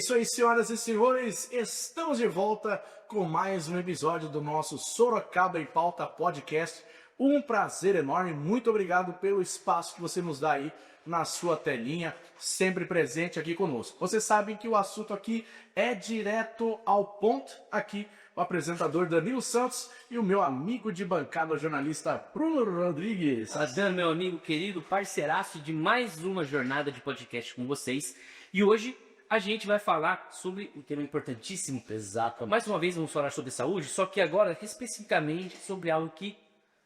isso aí, senhoras e senhores, estamos de volta com mais um episódio do nosso Sorocaba em Pauta Podcast. Um prazer enorme, muito obrigado pelo espaço que você nos dá aí na sua telinha, sempre presente aqui conosco. Vocês sabem que o assunto aqui é direto ao ponto, aqui o apresentador Danilo Santos e o meu amigo de bancada, o jornalista Bruno Rodrigues. Adão, meu amigo querido, parceiraço de mais uma jornada de podcast com vocês. E hoje a gente vai falar sobre um tema importantíssimo. Exato. Mais uma vez vamos falar sobre saúde, só que agora especificamente sobre algo que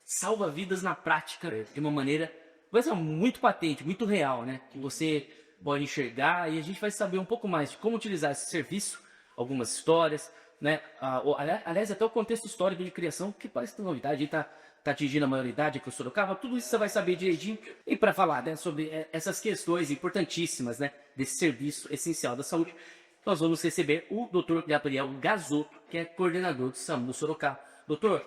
salva vidas na prática de uma maneira muito patente, muito real, né? Que você pode enxergar e a gente vai saber um pouco mais de como utilizar esse serviço, algumas histórias, né? Aliás, até o contexto histórico de criação, que parece ter novidade, está atingindo a maioridade aqui em Sorocaba, tudo isso você vai saber direitinho. E para falar, né, sobre essas questões importantíssimas, né, desse serviço essencial da saúde, nós vamos receber o Dr. Gabriel Gazotto, que é coordenador do SAMU Sorocaba. Doutor,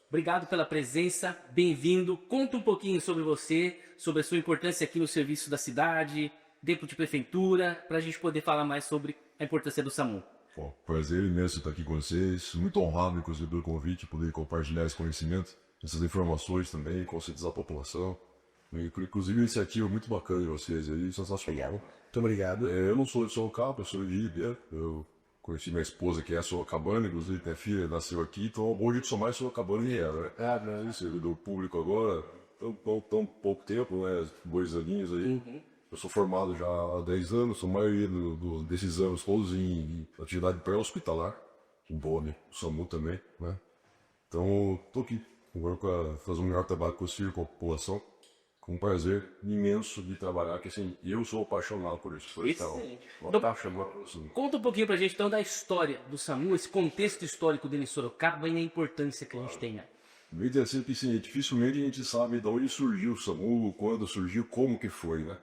obrigado pela presença, bem-vindo. Conta um pouquinho sobre você, sobre a sua importância aqui no serviço da cidade, dentro de prefeitura, para a gente poder falar mais sobre a importância do SAMU. Bom, prazer imenso estar aqui com vocês. Muito honrado, inclusive, pelo convite, poder compartilhar esse conhecimento, essas informações também, conscientizar a população. Inclusive, uma iniciativa muito bacana de vocês aí, sensacional. Muito obrigado. Eu não sou de Sorocaba, eu sou de Ribeira. Eu conheci minha esposa, que é sorocabana, inclusive minha filha nasceu aqui, então hoje eu sou mais sorocabana e ela, né? Não é isso, do público agora, tão pouco tempo, né? 2 aninhos aí. Eu sou formado já há 10 anos, sou a maioria desses anos todos em atividade pré-hospitalar, em Boni, o SAMU também, né? Então, estou aqui, fazendo um melhor trabalho possível com a população, com um prazer imenso de trabalhar, que assim, eu sou apaixonado por isso. Excelente. Então, Conta um pouquinho pra gente então da história do SAMU, esse contexto histórico dele em Sorocaba e a importância que a gente tem, né? Bem interessante que assim, dificilmente a gente sabe de onde surgiu o SAMU, quando surgiu, como que foi, né?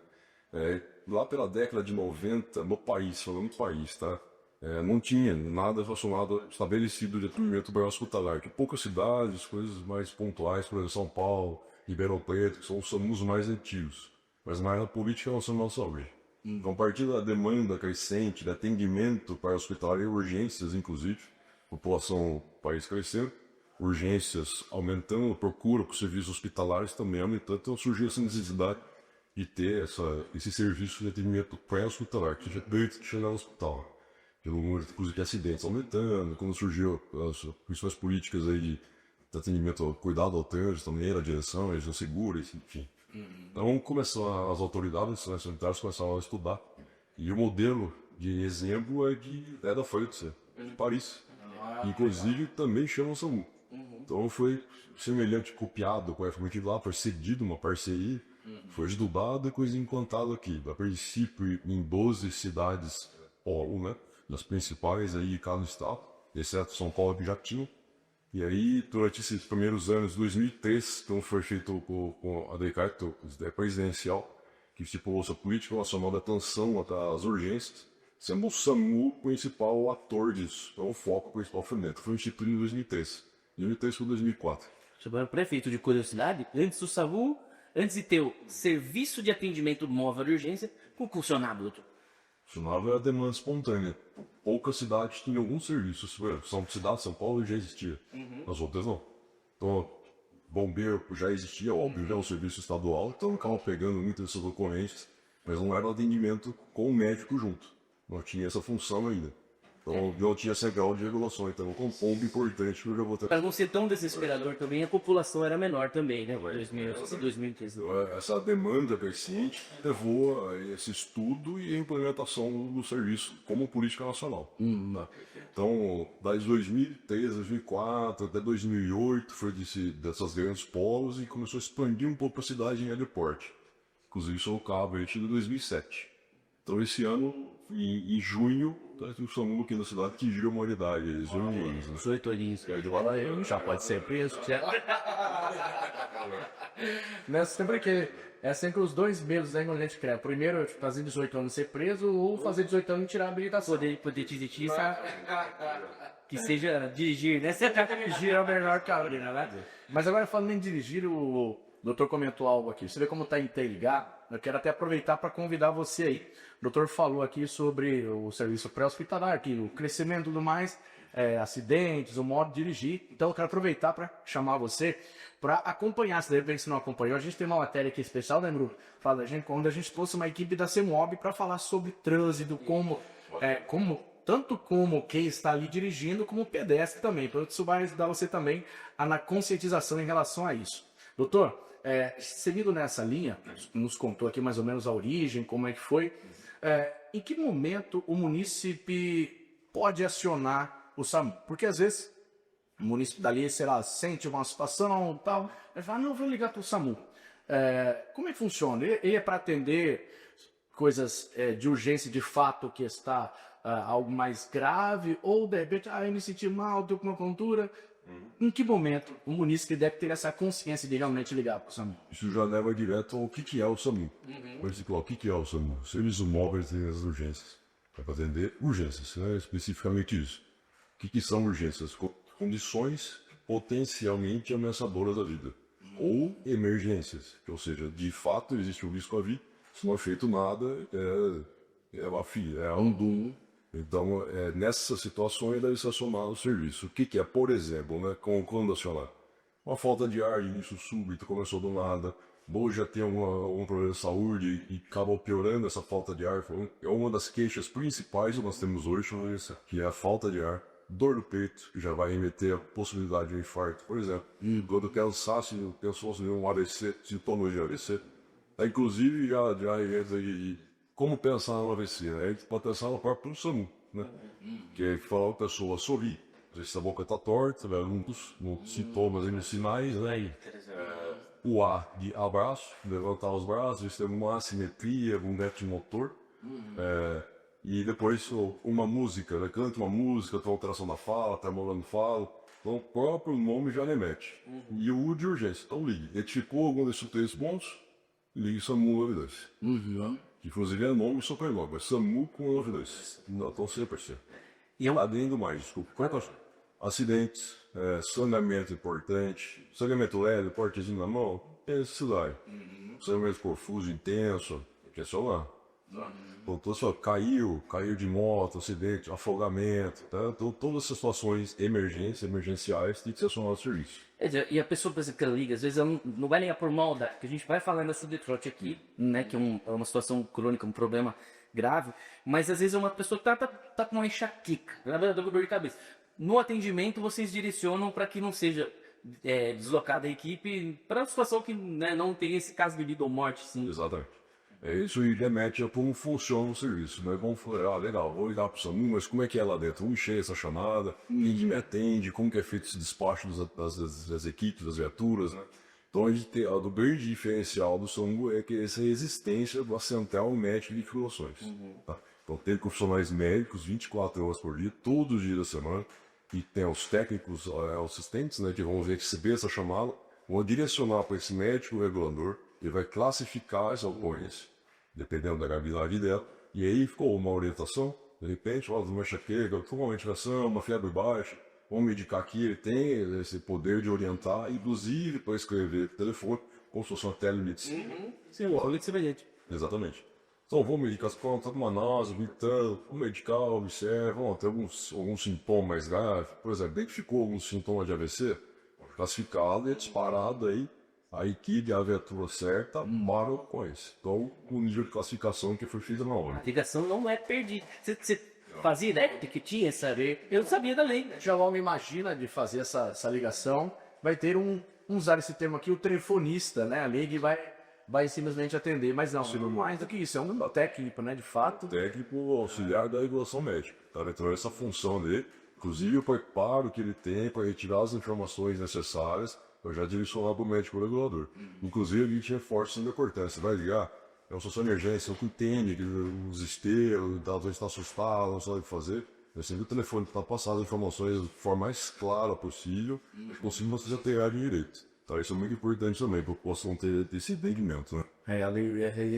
Lá pela década de 90, no país, falando do país, tá? Não tinha nada relacionado estabelecido de atendimento pré-hospitalar, que poucas cidades, coisas mais pontuais, por exemplo, São Paulo, Ribeirão Preto, que são os SAMUs mais antigos. Mas na área política é o SAMU saúde. Então, a partir da demanda crescente de atendimento para hospitalar e urgências, inclusive, população do país crescendo, urgências aumentando, procura por serviços hospitalares também aumentando, então surgiu essa necessidade de ter esse serviço de atendimento pré-hospitalar, que já antes de chegar ao hospital. Pelo número, inclusive, de acidentes aumentando, quando surgiu as questões políticas aí de atendimento ao cuidado ao trânsito, também era a direção, região segura, enfim. Então, começou as autoridades sanitárias começaram a estudar. E o modelo de exemplo é da França, de Paris. Inclusive, também chama o SAMU. Então, foi semelhante, copiado, corretamente lá, foi cedido uma parceria, foi estudado e depois implantado aqui. A princípio, em 12 cidades polo, né? Das principais aí de cada estado, exceto São Paulo, que já tinham. E aí, durante esses primeiros anos, 2003, então foi feito com a decreto presidencial, que estipulou essa política nacional de atenção às urgências, sendo o SAMU o principal ator disso. Então, o foco principal foi dentro. Foi instituído em 2003. 2003 para 2004. Sobre o prefeito de curiosidade, antes do SAMU, antes de ter o serviço de atendimento móvel de urgência, como funcionava, doutor? Funcionava era demanda espontânea. Poucas cidades tinham algum serviço. São cidades, São Paulo já existia. As outras não. Então, bombeiro já existia, óbvio, já é um serviço estadual, então acabam pegando muitas dessas ocorrências, mas não era atendimento com o médico junto. Não tinha essa função ainda. Então, não tinha essa grau de regulação. Então, um ponto importante que eu já vou ter. Para não ser tão desesperador também, a população era menor também, né? 2013. Essa demanda crescente levou a esse estudo e a implementação do serviço como política nacional. Então, das 2003, 2004 até 2008, foi dessas grandes polos e começou a expandir um pouco a cidade em aeroporto. Inclusive, Sorocaba, a gente de 2007. Então, esse ano, em junho, o SAMU aqui na cidade que gira a maioridade. 18 aninhos. Já pode ser preso. É sempre os dois medos, né, quando a gente quer. Primeiro, fazer 18 anos e ser preso, ou fazer 18 anos e tirar a habilitação. Poder dirigir, que seja dirigir, né? Você tá Dirigir é o melhor carreira, né? Mas agora falando em dirigir, O doutor comentou algo aqui. Você vê como está interligado? Eu quero até aproveitar para convidar você aí. O doutor falou aqui sobre o serviço pré-hospitalar, que o crescimento e tudo mais, acidentes, o modo de dirigir. Então eu quero aproveitar para chamar você para acompanhar. Se de repente você não acompanhou, a gente tem uma matéria aqui especial, né, Bruno? Fala, quando a gente trouxe uma equipe da CEMOB para falar sobre trânsito, tanto como quem está ali dirigindo, como o pedestre também. Então isso vai ajudar você também na conscientização em relação a isso. Doutor, seguindo nessa linha, nos contou aqui mais ou menos a origem, como é que foi. Em que momento o munícipe pode acionar o SAMU? Porque às vezes o munícipe dali, sei lá, sente uma situação e tal, ele fala, não, vou ligar para o SAMU. Como é que funciona? Ele é para atender coisas de urgência de fato que está algo mais grave, ou de repente, eu me senti mal, estou com uma tontura. Em que momento o munícipe deve ter essa consciência de realmente ligar para o SAMU? Isso já leva direto ao que é o SAMU. Por exemplo, o que é o SAMU? Serviço Móvel de Atendimento às Urgências. É para atender urgências, né? Especificamente isso. O que são urgências? Condições potencialmente ameaçadoras da vida. Ou emergências, ou seja, de fato existe um risco à vida, se não é feito nada, é um dum. Então, nessas situações deve ser acionado o serviço. O que é, por exemplo, né, quando acionar? Uma falta de ar, início súbito, começou do nada, ou já tem um problema de saúde e acaba piorando essa falta de ar. É uma das queixas principais que nós temos hoje, que é a falta de ar. Dor no peito, que já vai remeter a possibilidade de um infarto, por exemplo. Quando cansaço, pessoas têm um AVC, sintomas de AVC. Inclusive, já como pensar no AVC, né? A gente pode pensar no próprio SAMU, né? Que é falar a pessoa sorrir. Às vezes a boca está torta, alguns sintomas e sinais, né? O A de abraço, levantar os braços, ter uma assimetria, um déficit motor. E depois uma música, né? Canta uma música, tem alteração da fala, tá molando fala. Então o próprio nome já remete. E o U de urgência, então ligue. Identificou algum desses três pontos, ligue SAMU 92. Inclusive é nome e sobrenome, é SAMU com 92. Então 100%. E além do mais, desculpa, acidentes, sangramento importante, sangramento leve, portezinho na mão, esse daí. Sangramento confuso, intenso, que é só lá. Então, só caiu de moto, acidente, afogamento, tá? Então, todas essas situações emergenciais tem que ser acionado ao serviço. E a pessoa, por exemplo, que ela liga, às vezes ela não vai ligar por maldade, que a gente vai falando essa trote aqui, né, que é uma situação crônica, um problema grave, mas às vezes é uma pessoa que tá com uma enxaqueca, na verdade, dor de cabeça. No atendimento, vocês direcionam para que não seja deslocada a equipe para uma situação que, né, não tenha esse caso de vida ou morte, sim. Exatamente. Isso aí remete a como funciona o serviço, né? Vamos falar, legal, vou ligar para o SAMU, mas como é que é lá dentro? Vamos encher essa chamada, quem me atende, como que é feito esse despacho das equipes, das viaturas, né? Então a gente tem, do grande diferencial do SAMU é que essa existência da central médica de fibrilações. Tá? Então tem profissionais médicos 24 horas por dia, todos os dias da semana, e tem os técnicos assistentes, né, que vão receber essa chamada, vão direcionar para esse médico regulador, ele vai classificar essa ocorrência, dependendo da gravidade dela, e aí ficou uma orientação, de repente, uma enxaqueca, uma medicação, uma febre baixa, vamos medicar aqui, ele tem esse poder de orientar, inclusive para escrever telefone, como se fosse uma telemedicina. Sim, olha que semelhante. Exatamente. Então, vamos medicar, se está com uma náusea, gritando, vamos medicar, observa, vamos ter algum sintoma mais grave, por exemplo, identificou algum sintoma de AVC, classificado e disparado aí, a equipe, a viatura certa, para com isso. Então, o nível de classificação que foi feito na hora. A ligação não é perdida. Você fazia ideia de que tinha essa... Eu não sabia da lei. Já logo imagina de fazer essa ligação, vai ter usar esse termo aqui, o telefonista, né? A lei que vai simplesmente atender, mas não mais do que isso, é um técnico, né, de fato. Técnico auxiliar da regulação médica, tá? Então essa função dele, inclusive o preparo que ele tem para retirar as informações necessárias, eu já direcionar para o médico regulador. Inclusive a gente reforça a importância, vai ligar, é uma situação de emergência, não entende que o desespero, às vezes está assustado, não sabe o que fazer. É sempre o telefone para passar as informações de forma mais clara possível, possível você ter a direito. Então isso é muito importante também, para que possam ter esse entendimento, né?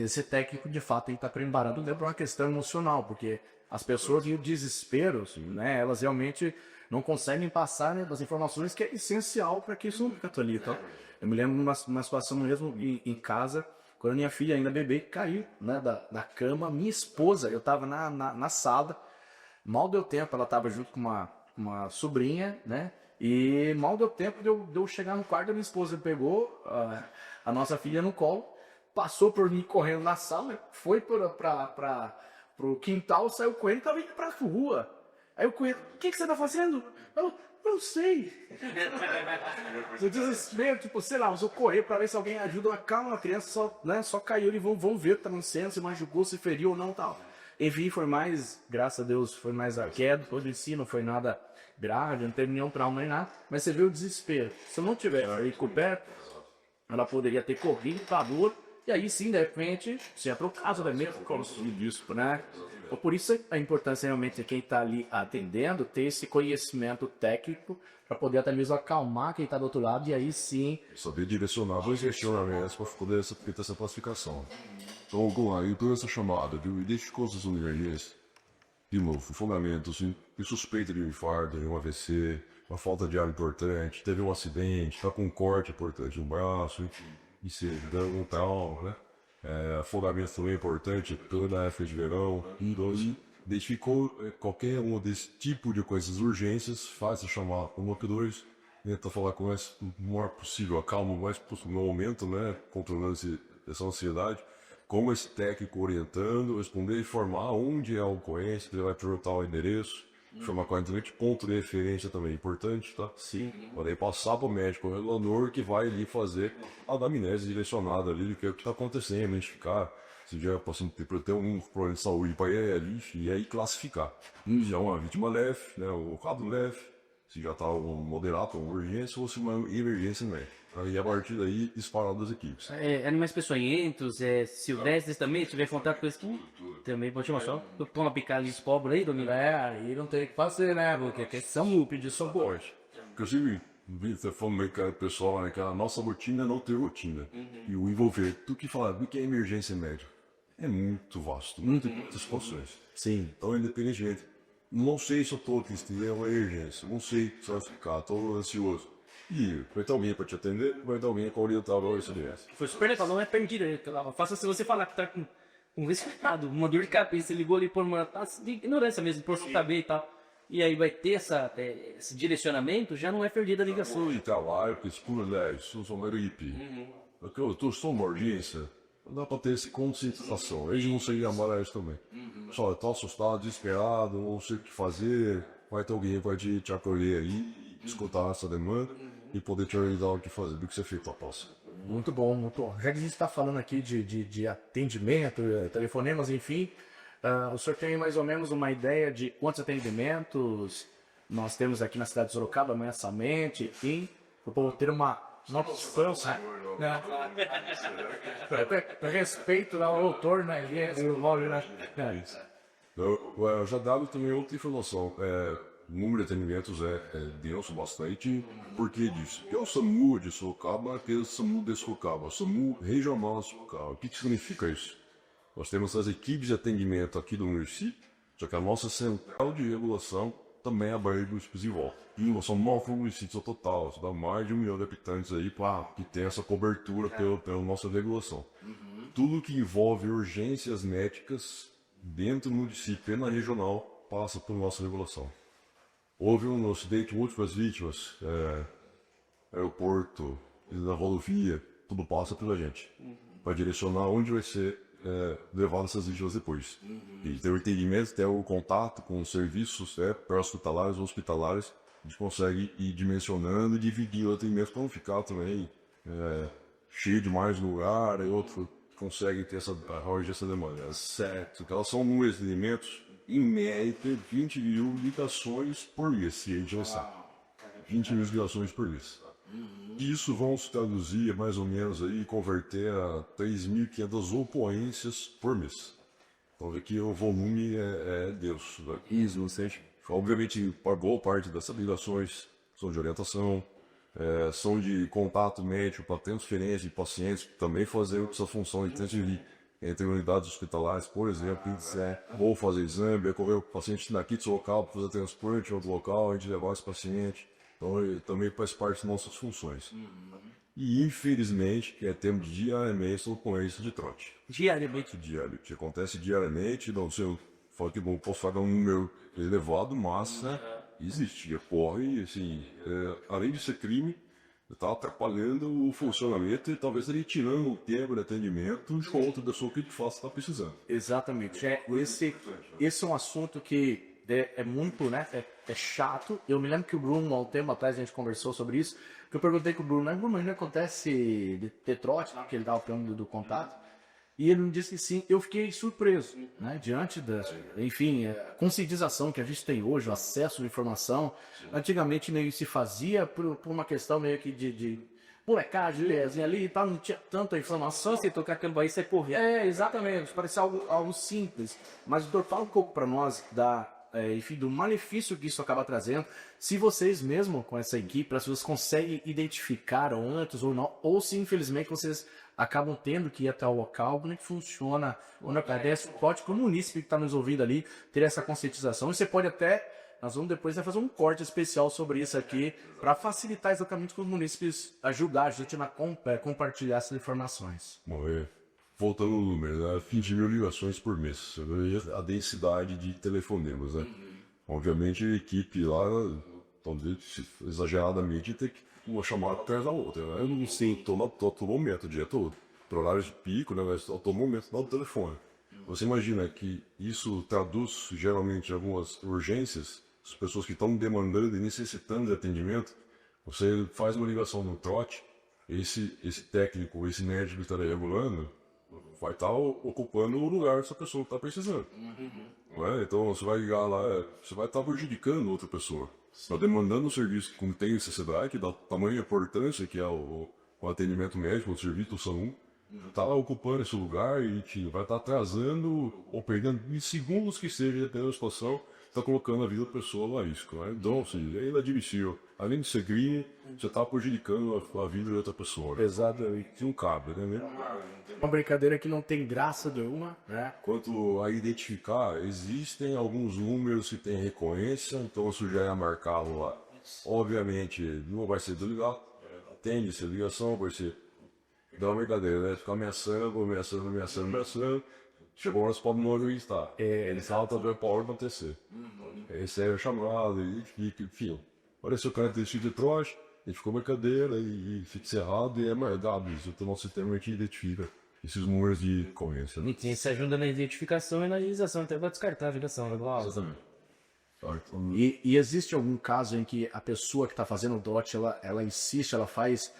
Esse técnico, de fato, tem que estar preparado para uma questão emocional, porque as pessoas em desespero, né, elas realmente não conseguem passar, né, das informações que é essencial para que isso não fique ali. Então, eu me lembro de uma situação mesmo em casa, quando minha filha ainda bebê caiu, né, da cama, minha esposa, eu estava na sala, mal deu tempo, ela estava junto com uma sobrinha, né, e mal deu tempo de eu chegar no quarto da minha esposa, pegou a nossa filha no colo, passou por mim correndo na sala, foi pro quintal, saiu correndo e estava indo para a rua. Aí eu corri, o que você tá fazendo? Eu não sei. Eu desespero, tipo, sei lá, vou correr para ver se alguém ajuda. Calma, a criança só caiu e vão ver o que tá acontecendo, se machucou, se feriu ou não tal. Enfim, foi mais, graças a Deus, foi mais a queda, todo em si, não foi nada grave, não teve nenhum trauma nem nada. Mas você vê o desespero. Se eu não tiver aí coberto, ela poderia ter corrido para a rua. E aí sim, de repente, se é pro caso, né, mesmo como disso, né? Então, por isso a importância realmente de quem está ali atendendo ter esse conhecimento técnico para poder até mesmo acalmar quem está do outro lado e aí sim. Saber direcionar dois questionamentos para poder ter essa classificação. Então, vamos lá, então essa chamada de identificações universais, de novo, fundamento, assim, suspeita de um infarto, de um AVC, uma falta de ar importante, teve um acidente, está com um corte importante no braço, e se dando um tal, né? Afogamento também é importante, toda a época de verão, e identificou qualquer um desse tipo de coisas, urgências, faz se chamar o 192, tenta falar com o maior possível, acalma o mais possível no momento, né? Controlando essa ansiedade, como esse técnico orientando, responder, informar onde é a ocorrência, ele vai perguntar o endereço, informar corretamente, ponto de referência também é importante, tá? Sim. Podem passar para o médico regulador que vai ali fazer a anamnese direcionada ali do que está acontecendo, identificar se já passando por ter um problema de saúde para ele e aí classificar. Se é uma vítima leve, né, o quadro leve, se já está um moderado, uma urgência ou se uma emergência médica. Aí a partir daí disparar das equipes. Animais peçonhentos, silvestres também, se tiver contato com isso, também pode chamar só. Põe uma picada de pobre aí, Domingo. Aí não tem o que fazer, né? Porque a questão é pedir socorro. Inclusive, você falando meio que o pessoal, né, que a nossa rotina é não ter rotina. E o envolver, tu que fala, o que é emergência médica? É muito vasto, muitas situações. Sim. Então, independentemente, não sei se eu estou triste, é uma emergência, não sei se vai ficar, estou ansioso. E vai ter alguém para te atender, vai ter alguém para orientar o SMS. Foi super legal, não é perdida. Faça se você falar que tá com um resfriado, uma dor de cabeça, ligou ali por uma taça de ignorância mesmo, por você saber e tal. E aí vai ter esse direcionamento, já não é perdida a ligação. E tá lá, eu escuro, né, isso sou uma gripe. Porque eu estou só uma urgência, não dá para ter essa conscientização. Eles não sei amar isso também. Só eu tô assustado, desesperado, não sei o que fazer, vai ter alguém para te acolher aí, escutar essa demanda e poder te orientar o que fazer, do que você fez após. Muito bom, muito bom. Já que a gente está falando aqui de atendimento, telefonemas, enfim, o senhor tem mais ou menos uma ideia de quantos atendimentos nós temos aqui na cidade de Sorocaba, mensalmente, enfim, para o povo ter uma noção, né? Respeito ao autor, né? Eu já dado também outra informação. O número de atendimentos é denso bastante. Por que disso? Porque é o SAMU de Sorocaba, que é o SAMU de Sorocaba, o SAMU regional de Sorocaba. O que significa isso? Nós temos as equipes de atendimento aqui do município, só que a nossa central de regulação também abarca os municípios em volta. E nós somos 9 municípios ao total, isso dá mais de 1 milhão de habitantes aí que tem essa cobertura pela nossa regulação. Tudo que envolve urgências médicas dentro do município e na regional passa por nossa regulação. Houve um acidente, múltiplas vítimas, aeroporto, na rodovia, tudo passa pela gente. Para direcionar onde vai ser levado essas vítimas depois. E ter o entendimento, ter o contato com os serviços pré-hospitalares ou hospitalares, a gente consegue ir dimensionando e dividir o atendimento para não ficar também cheio de mais lugar, e outro consegue ter essa demanda. Certo, porque elas são números de atendimentos, em média, 20 mil ligações por mês, se a gente pensar. 20 mil ligações por mês. Isso vão se traduzir mais ou menos aí, converter a 3.500 ocorrências por mês. Então vê que o volume é Deus. Né? Isso, ou seja, obviamente, boa parte dessas ligações são de orientação, são de contato médico para transferência de pacientes, também fazer essa função de transferir entre unidades hospitalares, por exemplo, ou fazer exame, correr o paciente daqui deslocal para fazer transplante em outro local, a gente levar esse paciente. Então, ele também faz parte das nossas funções. E, infelizmente, temos diariamente ocorrência de trote. Diariamente. Diário, que acontece diariamente, não sei, eu falo que não posso falar um número elevado, mas existe, ocorre, assim, além de ser crime, está atrapalhando o funcionamento e talvez ele tirando o tempo de atendimento de outra pessoa que de fato está precisando. Exatamente. Esse é um assunto que é muito, né? É chato. Eu me lembro que o Bruno, há um tempo atrás, a gente conversou sobre isso, que eu perguntei com o Bruno, mas Bruno, ainda acontece de ter trote, né, que ele dá o plano do contato? E ele me disse que sim. Eu fiquei surpreso, né? Diante da, enfim, a conscientização que a gente tem hoje, o acesso à informação. Antigamente meio se fazia por uma questão meio que de molecagem, ali e tal, não tinha tanta informação. Só se tocar aquele baí, você corria. Exatamente, parecia algo simples. Mas, doutor, fala um pouco para nós enfim, do malefício que isso acaba trazendo. Se vocês mesmo, com essa equipe, se vocês conseguem identificar antes ou não, ou se infelizmente vocês acabam tendo que ir até o local, como é que funciona, onde acontece, pode para o munícipe que está nos ouvindo ali ter essa conscientização. E você pode até, nós vamos depois fazer um corte especial sobre isso aqui, para facilitar exatamente com os munícipes, ajudar a gente a compartilhar essas informações. Bom, voltando ao número, né? 20 mil ligações por mês, a densidade de telefonemas, né? Obviamente a equipe lá, talvez exageradamente, tem que uma chamada atrás da outra, né? Eu não sei, todo momento, o dia todo, para horários de pico, né? Mas todo momento dá o telefone. Você imagina que isso traduz geralmente algumas urgências, as pessoas que estão demandando e necessitando de atendimento, você faz uma ligação no trote, esse técnico, esse médico que está regulando, vai estar ocupando o lugar dessa pessoa que está precisando. Não é? Então você vai ligar lá, você vai estar prejudicando outra pessoa. Está demandando um serviço que tem necessidade, da tamanha importância que é o atendimento médico, o serviço do SAMU, está ocupando esse lugar e vai estar atrasando ou perdendo em segundos que seja, dependendo da situação, está colocando a vida da pessoa lá risco. Né? Então, assim, é inadmissível. Além de ser crime, você está prejudicando a vida de outra pessoa. Exatamente. Que não cabe, né? Uma brincadeira que não tem graça nenhuma, né? Quanto a identificar, existem alguns números que têm recorrência, então isso já é marcado lá. Obviamente, não vai ser desligado, atende-se a ligação, vai ser dar uma brincadeira, né? Ficar ameaçando. Chegou a hora, você pode não acreditar. Ele salta do pau e acontecer. Esse é o chamado, enfim. Apareceu o cara desse de trote, ele ficou brincadeira e fica encerrado e é marcado isso. Então, nosso sistema que identifica esses números de recorrência. Né? E isso ajuda na identificação e na agilização, até para descartar a ligação, né? Exatamente. E existe algum caso em que a pessoa que está fazendo o DOT, ela insiste, ela faz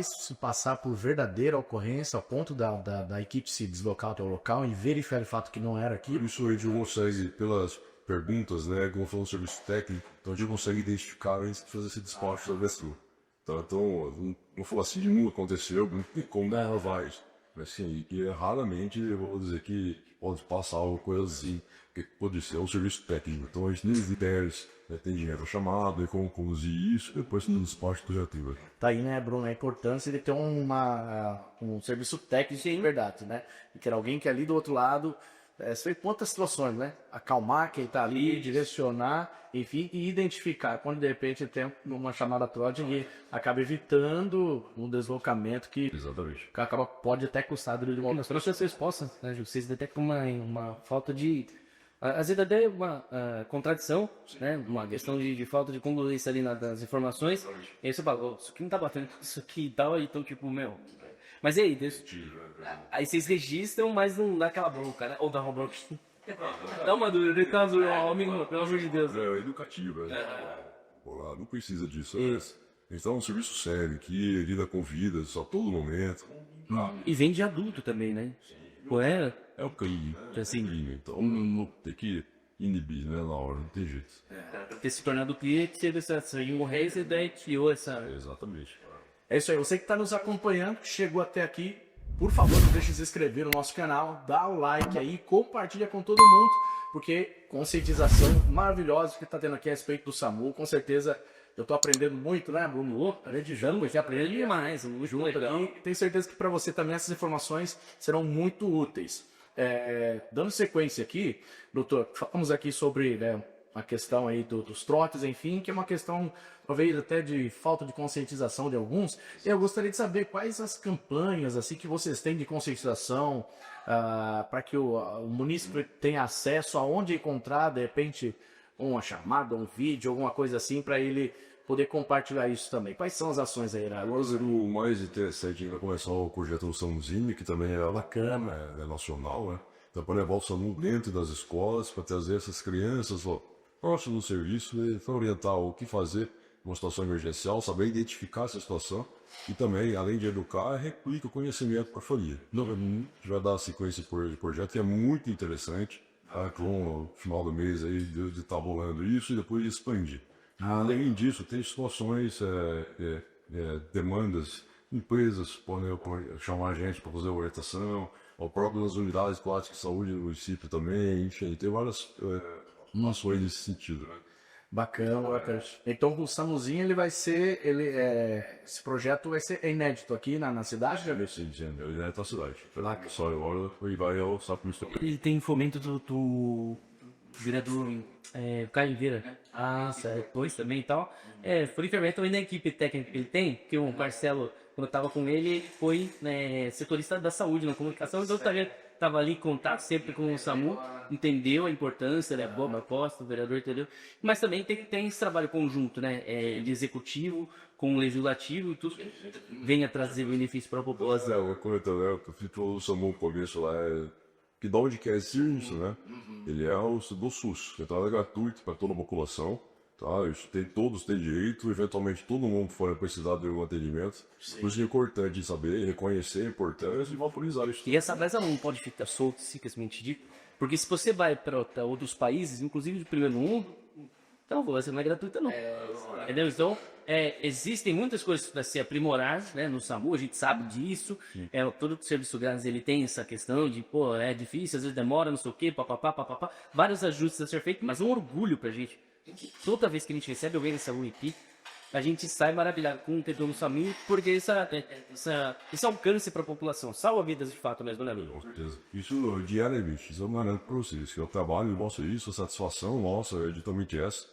se passar por verdadeira ocorrência ao ponto da equipe se deslocar até o local e verificar de fato que não era aquilo? Isso a gente consegue, pelas perguntas, né, como falando sobre serviço técnico, então a gente consegue identificar antes de fazer esse despacho da pessoa. Então não foi assim, nunca aconteceu, não tem como ela vai. Assim, e raramente eu vou dizer que pode passar alguma coisa assim, que pode ser um serviço técnico. Então a gente nem ideias, né, tem dinheiro chamado, e como conduzir isso, e depois no despacho projetiva. Tá aí, né, Bruno, a importância de ter um serviço técnico de verdade, né? E ter alguém que ali do outro lado, sei quantas situações, né? Acalmar quem tá ali, direcionar, enfim, e identificar. Quando de repente tem uma chamada trote e acaba evitando um deslocamento que Exatamente. pode até custar de uma Nós trouxemos essa resposta, né? Vocês detectam uma falta de... Às vezes até uma contradição, né? Uma questão de falta de congruência ali nas informações. E aí você fala, isso aqui não tá batendo com isso aqui e tal, então tipo, meu... Mas e aí, aí vocês registram, mas não dá aquela bronca, né? Ou dá uma bronca. Dá uma dúvida, de caso, amigo, pelo amor de Deus. É educativa, né? Olá, não precisa disso. Então é um serviço sério, que lida com vidas a todo momento. E vem de adulto também, né? Pô, É o crime. Assim. Então não tem que inibir, né, na hora, não tem jeito. Pra ter se tornado cliente, teve essa hemorragia e daí criou essa... Exatamente. É isso aí, você que está nos acompanhando, que chegou até aqui, por favor, não deixe de se inscrever no nosso canal, dá o like aí, compartilha com todo mundo, porque conscientização maravilhosa que está tendo aqui a respeito do SAMU, com certeza Eu tô aprendendo muito, né, Bruno? Olha de Jango, já aprendeu demais. O João é legal. E tenho certeza que para você também essas informações serão muito úteis. Dando sequência aqui, doutor, falamos aqui sobre, né, a questão aí dos trotes, enfim, que é uma questão talvez até de falta de conscientização de alguns. Eu gostaria de saber quais as campanhas assim que vocês têm de conscientização para que o munícipe tenha acesso aonde encontrar, de repente, uma chamada, um vídeo, alguma coisa assim, para ele poder compartilhar isso também. Quais são as ações aí, Irago? Agora, o mais interessante vai começar o projeto do SAMUzinho, que também é bacana, é nacional, né? Então, para levar o SAMU dentro das escolas, para trazer essas crianças próximo do serviço, para orientar o que fazer numa situação emergencial, saber identificar essa situação e também, além de educar, replica o conhecimento para a família. Então, a gente vai dar sequência por projeto, que é muito interessante, com o final do mês aí de estar bolando isso e depois expandir. Além disso, tem situações, demandas, empresas podem chamar a gente para fazer orientação, ou próprias unidades clássicas de saúde do município também, enfim, tem várias ações nesse sentido, né? Bacana, bacana. Então o Samuzinho ele vai ser, esse projeto vai ser inédito aqui na cidade, já viu? Sim, ele é da cidade. Só agora ele vai ao SAP Municipal. Ele tem fomento do vereador Caio Vieira, né? Depois também e tal. Por intermédio também da equipe técnica que ele tem, que o Marcelo, quando eu estava com ele foi setorista da saúde na comunicação, então estava ali em contato sempre com o SAMU, entendeu a importância, né? Boa proposta, o vereador entendeu. Mas também tem esse trabalho conjunto, né? De executivo com o legislativo e tudo venha trazer benefício para a população. Eu fiz o SAMU no começo lá, que de onde quer esse serviço, né? Ele é o do SUS, então é gratuito para toda a população, tá? Isso todos têm direito, eventualmente todo mundo for precisar de um atendimento. Por isso é importante saber, reconhecer a importância e valorizar isso. E essa brasa não pode ficar solta, simplesmente dito, porque se você vai para outros países, inclusive do primeiro mundo, então você não é gratuita não. Entendeu? Então, existem muitas coisas para se aprimorar, né, no SAMU, a gente sabe disso. Todo o serviço grátis ele tem essa questão de, é difícil, às vezes demora, não sei o quê, papapá, vários ajustes a ser feitos, mas um orgulho pra gente. Toda vez que a gente recebe alguém nessa UIP, a gente sai maravilhado com o TDU no SAMU, porque esse alcance para a população salva vidas de fato mesmo, né, amigo? Com certeza. Isso diariamente, isso eu garanto para vocês, que eu trabalho, mostro isso, a satisfação nossa é de também essa,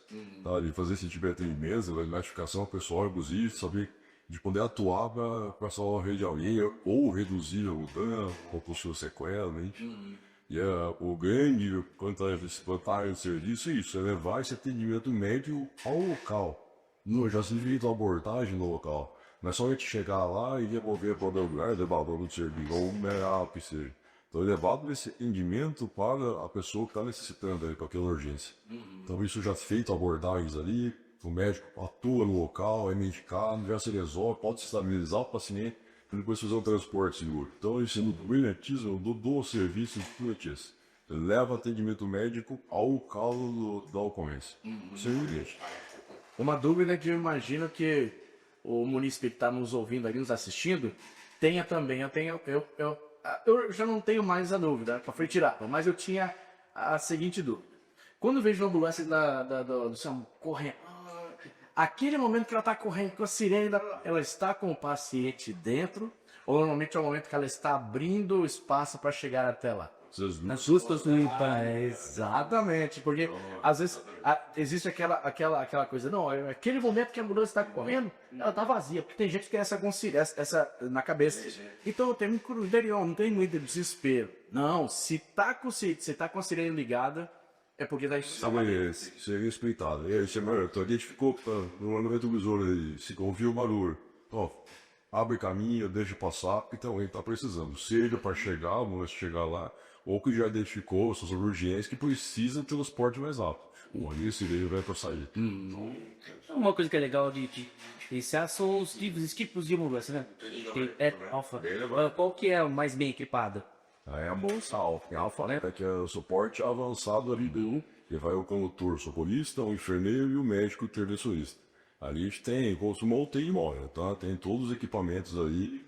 tá? De fazer esse tipo de atendimento, de notificação pessoal, inclusive, saber de poder atuar para salvar a rede de alguém, ou reduzir o dano, ou possível sequela, né? E o grande vantagem do serviço é isso, é levar esse atendimento médio ao local. Já se feito a abordagem no local. Não é só a gente chegar lá e devolver para o lugar, levar do serviço, ou que seja. Então, é levado esse atendimento para a pessoa que está necessitando aí, com aquela urgência. Então, isso já feito abordagens ali, o médico atua no local, é medicado, já se resolve, pode estabilizar o paciente e depois fazer um transporte seguro. Então, esse brilhantismo do serviço de leva atendimento médico ao local da ocorrência. Isso é evidente. Uma dúvida que eu imagino que o munícipe que está nos ouvindo ali, nos assistindo, tenha também. Eu já não tenho mais a dúvida, foi tirada, mas eu tinha a seguinte dúvida. Quando eu vejo a ambulância do SAMU correndo, aquele momento que ela está correndo com a sirene, ela está com o paciente dentro, ou normalmente é o momento que ela está abrindo o espaço para chegar até lá? Nas justas limpas, Exatamente, porque às vezes existe aquela coisa, não, aquele momento que a ambulância está correndo, ela está vazia, porque tem gente que tem essa na cabeça. Então eu tenho muito interior, não tem muito desespero. Não, se tá com a sirene ligada, é porque daí Seria respeitado. A gente ficou no retrovisor aí, se ouviu o barulho. Abre caminho, deixa passar, então ele está precisando. Seja para chegar, a ambulância chegar lá, ou que já identificou suas urgências que precisa de transporte mais rápido. Aí esse veio vai para sair. Uma coisa que é legal de diferenciar são os tipos de ambulância, né? Tem Alfa. Qual que é o mais bem equipado? É a bolsa Alfa. A Alfa, né? Que é o suporte avançado ali que vai o condutor, socorrista, o enfermeiro e o médico intervencionista. Ali a gente tem, consumou o TI móvel, tá? Tem todos os equipamentos ali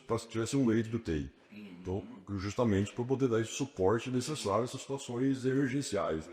para se tivesse um leito do TI. Então, justamente para poder dar esse suporte necessário nessas situações emergenciais.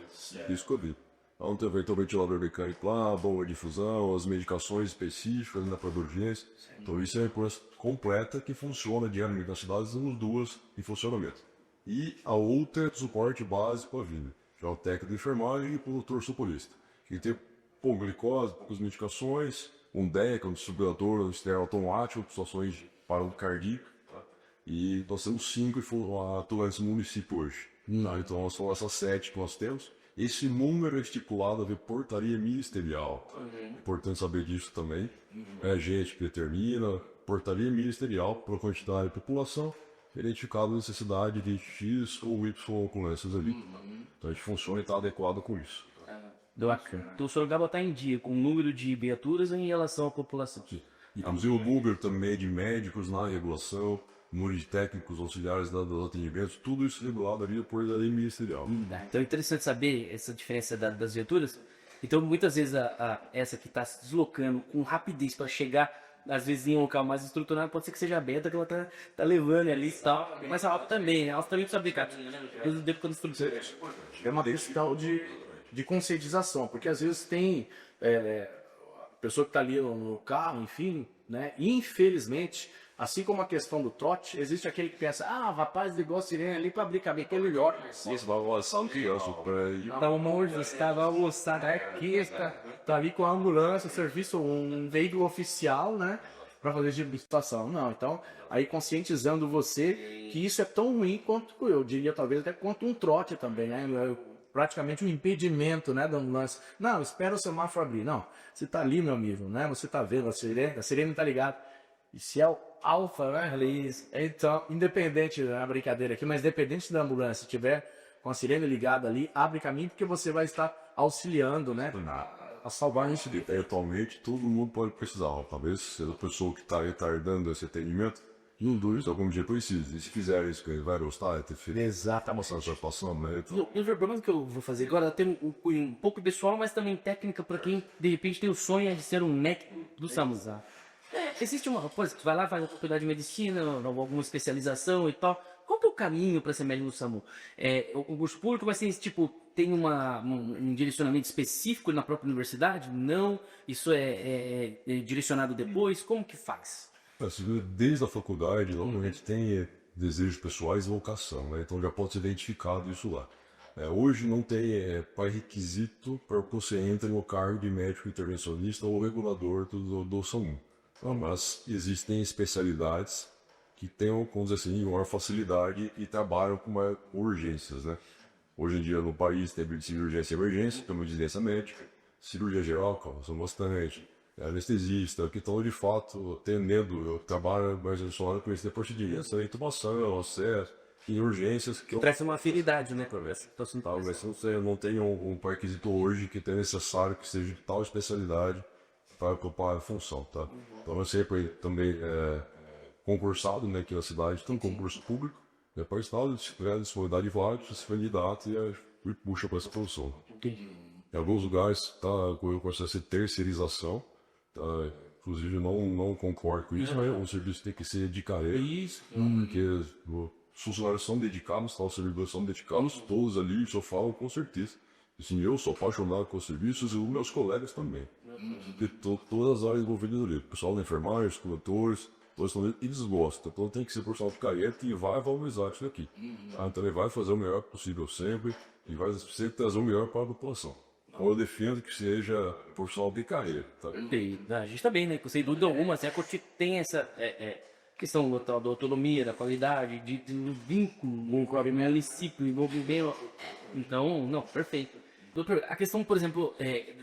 Isso que eu vi. Então tem o ventilador mecânico lá, bomba de difusão, as medicações específicas, né, para urgência. Então isso é uma coisa completa que funciona diariamente nas cidades, temos duas em funcionamento. E a outra é de suporte básico à vida, que é o técnico de enfermagem e o produtor socorrista. Que tem pouca glicose, poucas medicações, um DECA, um desfibrilador, um externo automático, situações de parada cardíaca. Tá? E nós temos 5 atuantes no município hoje. Tá? Então são essas 7 que nós temos. Esse número é estipulado via portaria ministerial. É importante saber disso também. É a gente que determina, portaria ministerial, por quantidade de população, identificada a necessidade de X ou Y ocorrências ali. Então a gente funciona e está adequado com isso. Então o Sorocaba está em dia com o número de viaturas em relação à população. Inclusive o número também de médicos na regulação, número de técnicos auxiliares dos atendimentos, tudo isso regulado ali por lei ministerial. Então é interessante saber essa diferença das viaturas. Então muitas vezes essa que está se deslocando com rapidez para chegar, às vezes em um local mais estruturado, pode ser que seja a Beta que ela tá levando ali e tal. Mas a Alfa também, né? A Alfa também precisa aplicar. Mesmo tempo quando estrutura. É uma questão de conscientização, porque às vezes tem pessoa que está ali no carro, enfim, né? E infelizmente, assim como a questão do trote, existe aquele que pensa, rapaz, ligou a sirene ali para abrir caminho, que é melhor. Isso vai almoçar uma criança para ir. Tá um monte de caras, vai almoçar, aqui, tá ali com a ambulância, serviço, um veículo oficial, né? Para fazer esse tipo de situação. Não, então, aí conscientizando você que isso é tão ruim quanto, eu diria, talvez até quanto um trote também, né? Praticamente um impedimento, né, da ambulância. Não, espera o semáforo abrir. Não, você tá ali, meu amigo, né? Você tá vendo a sirene tá ligada. E se é o Alfa, né, então, independente da brincadeira aqui, mas independente da ambulância, se tiver com a sirene ligada ali, abre caminho, porque você vai estar auxiliando, né, a salvar isso. Atualmente, todo mundo pode precisar. Talvez seja a pessoa que está retardando esse atendimento, não dúvida, algum dia precisa. E se fizer isso, ele vai gostar, ter feito. Exato. Tá mostrando a sua situação, né? Então, E o problema que eu vou fazer agora tem um pouco pessoal, mas também técnica para quem de repente tem o sonho de ser um médico do SAMU. Existe uma coisa que tu vai lá, faz a faculdade de medicina, alguma especialização e tal. Qual que é o caminho para ser médico do SAMU? O concurso público vai ser tipo, tem um direcionamento específico na própria universidade? Não? Isso é direcionado depois? Como que faz? desde a faculdade, normalmente tem desejos pessoais e vocação, né? Então já pode ser identificado isso lá. Hoje não tem pré-requisito para que você entre no cargo de médico intervencionista ou regulador do SAMU. Mas existem especialidades que tenham, vamos dizer assim, maior facilidade e trabalham com mais urgências, né? Hoje em dia no país tem cirurgia e emergência, tem uma residência médica, cirurgia geral, são bastante, anestesista, que estão de fato atendendo, eu trabalho mais só com esse procedimento, intubação, acesso, em urgências. Que traz uma afinidade, né, professor? Talvez não tenha um pré-requisito hoje que tenha necessário que seja de tal especialidade para ocupar a função, tá? Então eu sempre também concursado, né, aqui na cidade, tem um concurso público, para o estado, se tiver disponibilidade de vagas, se for candidato e puxa para essa função. Em alguns lugares está com o processo de terceirização, tá? Inclusive não concordo com isso, mas o serviço tem que ser de carreira, porque os funcionários são dedicados, os servidores são dedicados, todos ali só falam com certeza. Assim, eu sou apaixonado com os serviços e os meus colegas também. De todas as áreas envolvidas ali, o pessoal da enfermagem, os condutores, todos eles gostam, então tem que ser profissional de carreira e vai valorizar isso aqui. Então ele vai fazer o melhor possível sempre e vai sempre trazer o melhor para a população. Então eu defendo que seja profissional de carreira. Tá? A gente também, né? Sem dúvida alguma, assim, a Corte tem essa questão da autonomia, da qualidade, do vínculo com o município, envolvimento. Então, não, perfeito. Doutor, a questão, por exemplo,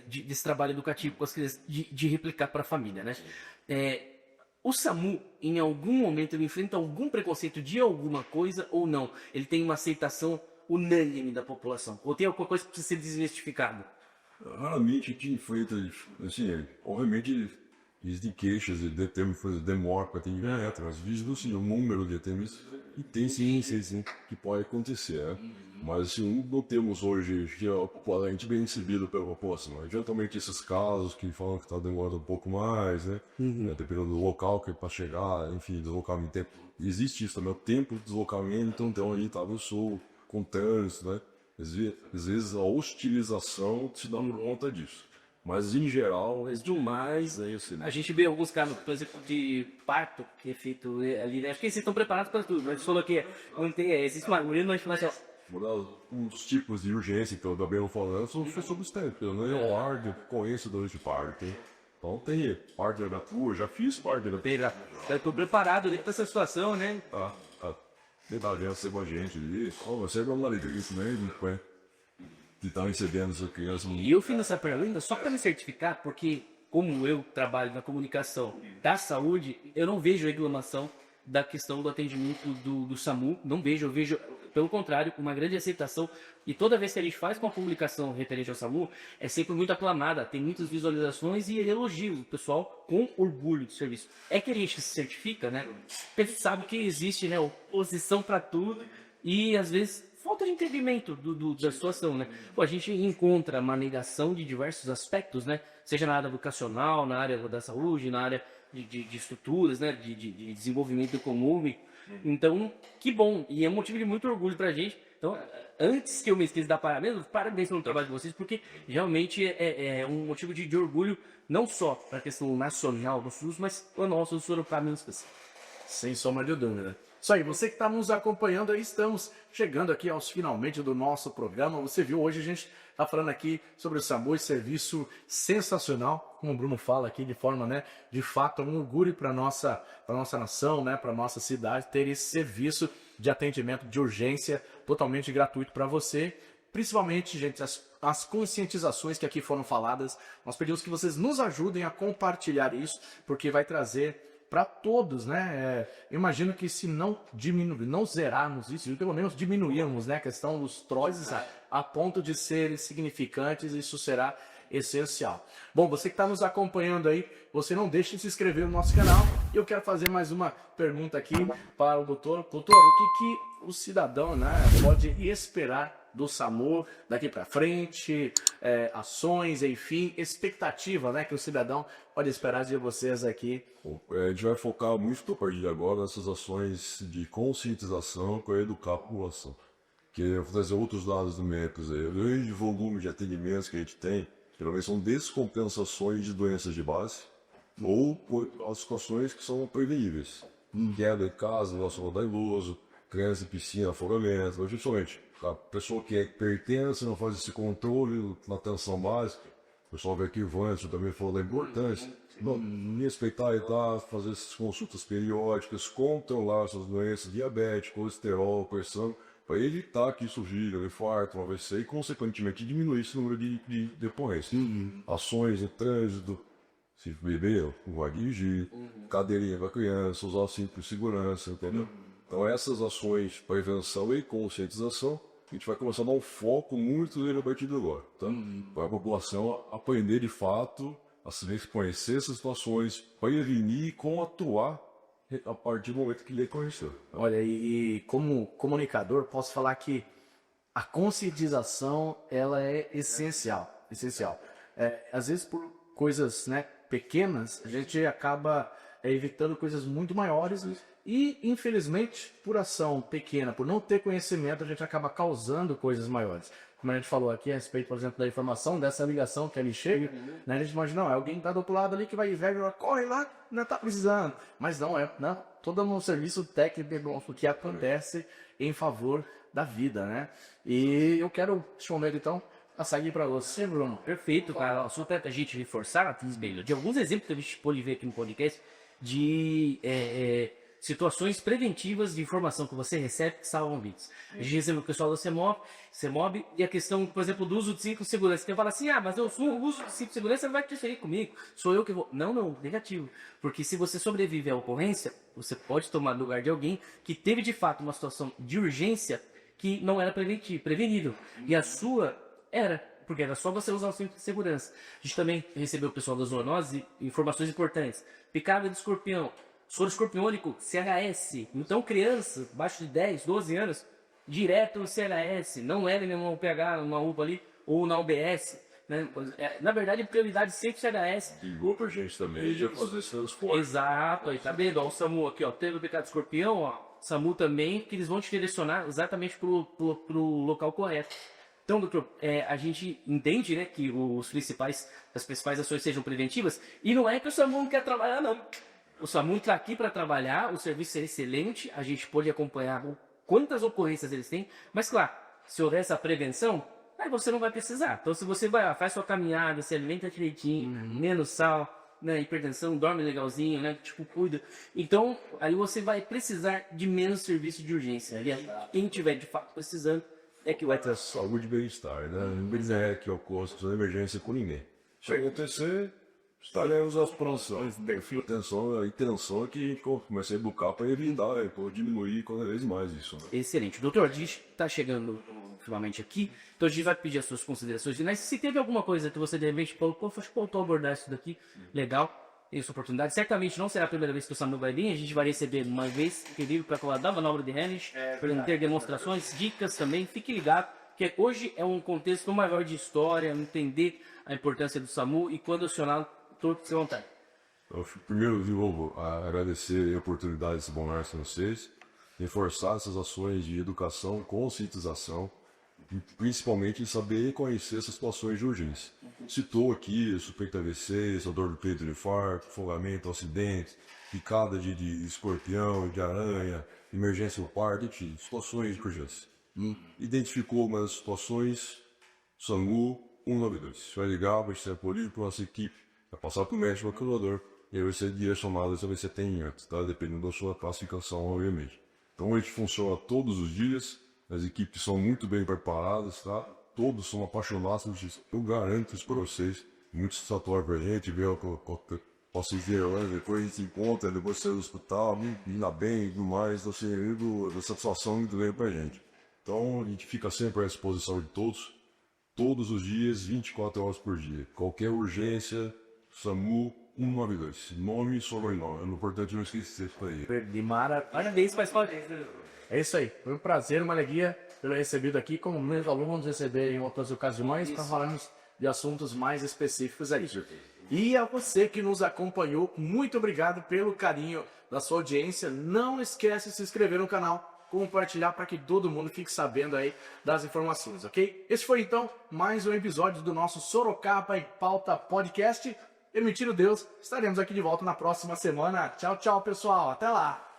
desse trabalho educativo com as crianças, de replicar para a família, né? O SAMU, em algum momento, ele enfrenta algum preconceito de alguma coisa ou não? Ele tem uma aceitação unânime da população? Ou tem alguma coisa que precisa ser desmistificada? Raramente a gente enfrenta, assim, obviamente existem queixas de demora para atendimento, mas visto assim, o número de atendimentos, e tem sim que pode acontecer, né? Mas assim, não temos hoje que a gente bem recebido pela população. Eventualmente esses casos que falam que está demorando um pouco mais, né? Dependendo do local que é para chegar, enfim, deslocamento tempo. Existe isso também, o tempo de deslocamento, então ali estava no sul, com trânsito, né? Às vezes a hostilização se dá por conta disso. Mas em geral, é demais aí assim. A gente vê alguns casos, por exemplo, de parto que é feito ali, né? Acho que eles estão preparados para tudo, mas falou que não tem, existe uma agulha no informação. Os tipos de urgência que eu também vou falando são sobre os tempos. Eu não é hard, conheço durante parto. Então tem parte da tua, já fiz parte da tua. Eu tô preparado para essa situação, né? Tentar ser com a gente ali. Você é uma alegria isso mesmo, né? De estar recebendo essa criança. E eu fiz essa pergunta só para me certificar, porque como eu trabalho na comunicação da saúde, eu não vejo reclamação da questão do atendimento do SAMU, não vejo, eu vejo, pelo contrário, uma grande aceitação. E toda vez que a gente faz uma publicação referente ao SAMU, é sempre muito aclamada, tem muitas visualizações e elogios, o pessoal com orgulho do serviço. É que a gente se certifica, né? Porque a gente sabe que existe, né, oposição para tudo e às vezes falta de entendimento da situação, né? Pô, a gente encontra uma negação de diversos aspectos, né? Seja na área educacional, na área da saúde, na área de estruturas, né? De desenvolvimento econômico. Então, que bom. E é um motivo de muito orgulho pra gente. Então, antes que eu me esqueça da parabéns pelo trabalho de vocês, porque realmente é um motivo de orgulho, não só para a questão nacional do SUS, mas o nosso Sorocabenses. Sem sombra de dúvida. Isso aí, você que está nos acompanhando aí, estamos chegando aqui aos finalmente do nosso programa. Você viu, hoje a gente está falando aqui sobre o SAMU, serviço sensacional, como o Bruno fala aqui, de forma, né, de fato, um orgulho para nossa nação, né, para nossa cidade, ter esse serviço de atendimento de urgência totalmente gratuito para você. Principalmente, gente, as conscientizações que aqui foram faladas, nós pedimos que vocês nos ajudem a compartilhar isso, porque vai trazer para todos, né? Imagino que se não diminuir, não zerarmos isso, pelo menos diminuirmos, né, a questão dos troços a ponto de serem significantes, isso será essencial. Bom, você que está nos acompanhando aí, você não deixe de se inscrever no nosso canal. E eu quero fazer mais uma pergunta aqui para o doutor. Doutor, o que o cidadão, né, pode esperar do SAMU daqui para frente, ações, enfim, expectativa, né, que o cidadão pode esperar de vocês aqui? A gente vai focar muito a partir de agora nessas ações de conscientização para educar a população. Que eu vou trazer outros dados numéricos aí. O grande volume de atendimentos que a gente tem, geralmente são descompensações de doenças de base ou as situações que são preveníveis. Queda de casa, relacionado a idoso, criança em piscina, afogamento, mas justamente a pessoa que pertence não faz esse controle na atenção básica. O pessoal vê aqui, Vancho também falou da importância. Não respeitar a idade, fazer essas consultas periódicas, controlar essas doenças, diabetes, colesterol, pressão, para evitar que isso vire um infarto, um AVC e, consequentemente, diminuir esse número de decorrências. Ações de trânsito, se beber, não vai dirigir, cadeirinha para criança, usar cinto de segurança, entendeu? Então, essas ações, prevenção e conscientização, a gente vai começar a dar um foco muito nele a partir de agora, tá? Para a população aprender de fato, a se conhecer essas situações, prevenir e como atuar a partir do momento que ele conheceu. Tá? Olha, e como comunicador, posso falar que a conscientização, ela é essencial. Às vezes, por coisas, né, pequenas, a gente acaba evitando coisas muito maiores e, infelizmente, por ação pequena, por não ter conhecimento, a gente acaba causando coisas maiores. Como a gente falou aqui a respeito, por exemplo, da informação, dessa ligação que ali chega, né, a gente imagina, não, é alguém que está do outro lado ali que vai velho, corre lá, não está precisando. Mas não, né, todo um serviço técnico que acontece em favor da vida, né? E eu quero, neste momento, então, passar aqui para você, Bruno. Perfeito, cara. Só para a gente reforçar, de alguns exemplos que a gente pode ver aqui no podcast de situações preventivas de informação que você recebe que salvam vidas. A gente recebe o pessoal da CEMOB e a questão, por exemplo, do uso de cinto de segurança. Você fala assim, mas eu uso de cinto de segurança, não vai interferir comigo. Sou eu que vou. Não, negativo. Porque se você sobrevive à ocorrência, você pode tomar lugar de alguém que teve de fato uma situação de urgência que não era prevenível. E a sua era, porque era só você usar o cinto de segurança. A gente também recebeu o pessoal da zoonose informações importantes. Picada de escorpião, soro escorpiônico, CHS. Então, criança, abaixo de 10, 12 anos, direto no CHS. Não era nenhuma UPH, uma UPA ali, ou na UBS. Né? Na verdade, prioridade sempre CHS. Ligou pra gente também, já fazer esse transporte. Exato, aí tá vendo? Ó, o SAMU aqui, ó, teve o picada de escorpião, ó. SAMU também, que eles vão te direcionar exatamente pro local correto. Então, doutor, a gente entende, né, que as principais ações sejam preventivas, e não é que o SAMU não quer trabalhar, não. O SAMU está aqui para trabalhar, o serviço é excelente, a gente pode acompanhar quantas ocorrências eles têm, mas claro, se houver essa prevenção, aí você não vai precisar. Então, se você vai lá, faz sua caminhada, se alimenta direitinho, menos sal, né, hipertensão, dorme legalzinho, né, tipo, cuida. Então, aí você vai precisar de menos serviço de urgência. E quem tiver de fato precisando é que vai ter. Saúde e bem-estar, né? Não é que ocorra situação de emergência com ninguém. Se acontecer, estaremos às pronções. A intenção é que a gente comece a educar para evitar, para diminuir cada vez mais isso. Né? Excelente. Doutor, a gente está chegando finalmente aqui, então a gente vai pedir as suas considerações finais. Se teve alguma coisa que você de repente falou, pô, faltou abordar isso daqui, legal, tem essa oportunidade. Certamente não será a primeira vez que o SAMU vai vir, a gente vai receber uma vez período para falar da manobra de Hennig, para ter demonstrações, dicas também. Fique ligado, que hoje é um contexto maior de história, entender a importância do SAMU e quando acionar, todo que você vontade. Primeiro, de novo, agradecer a oportunidade de se conversar com vocês, reforçar essas ações de educação, conscientização, e principalmente em saber reconhecer essas situações de urgência. Citou aqui suspeita AVC, dor do peito de infarto, afogamento, acidentes, picada de escorpião, de aranha, emergência no parto, enfim, situações de urgência. Identificou algumas situações, SAMU 192. Vai ligar, vai ser acolhido por nossa equipe, vai passar para o médico calculador e aí vai ser direcionado se você tem antes, tá? Dependendo da sua classificação, obviamente. Então a gente funciona todos os dias, as equipes são muito bem preparadas, tá? Todos são apaixonados por isso. Eu garanto isso para vocês. Muito satisfatório para a gente ver o que posso dizer, depois a gente se encontra, depois sai do hospital, ainda bem e tudo mais, da satisfação muito grande para a gente. Então a gente fica sempre à disposição de todos os dias, 24 horas por dia. Qualquer urgência, SAMU 192. Nome e sobrenome. É importante não esquecer isso aí. Parabéns, faz parte. É isso aí. Foi um prazer, uma alegria ter recebido aqui, como meus alunos receberem em outras ocasiões, para falarmos de assuntos mais específicos aí. E a você que nos acompanhou, muito obrigado pelo carinho da sua audiência. Não esquece de se inscrever no canal, compartilhar para que todo mundo fique sabendo aí das informações, ok? Esse foi então mais um episódio do nosso Sorocaba em Pauta Podcast. Permitindo Deus, estaremos aqui de volta na próxima semana. Tchau, tchau, pessoal. Até lá!